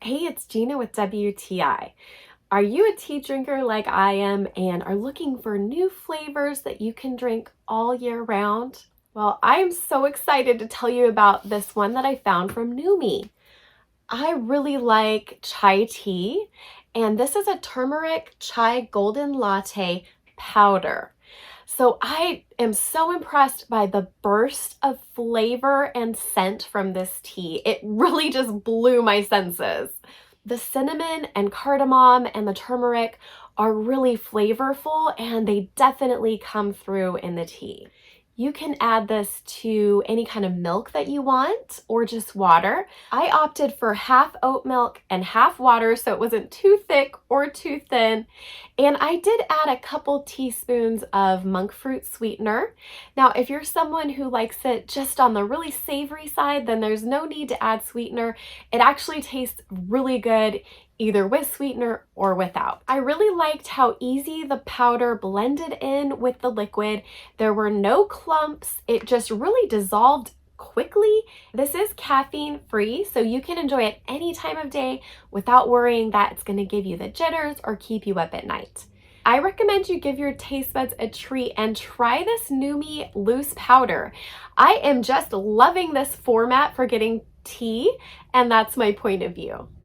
Hey, it's Gina with WTI. Are you a tea drinker like I am and are looking for new flavors that you can drink all year round? Well, I'm so excited to tell you about this one that I found from Numi. I really like chai tea, and this is a turmeric chai golden latte powder. So I am so impressed by the burst of flavor and scent from this tea. It really just blew my senses. The cinnamon and cardamom and the turmeric are really flavorful, and they definitely come through in the tea. You can add this to any kind of milk that you want or just water. I opted for half oat milk and half water so it wasn't too thick or too thin. And I did add a couple teaspoons of monk fruit sweetener. Now, if you're someone who likes it just on the really savory side, then there's no need to add sweetener. It actually tastes really good either with sweetener or without. I really liked how easy the powder blended in with the liquid. There were no clumps. It just really dissolved quickly. This is caffeine free, so you can enjoy it any time of day without worrying that it's going to give you the jitters or keep you up at night. I recommend you give your taste buds a treat and try this Numi loose powder. I am just loving this format for getting tea, and that's my point of view.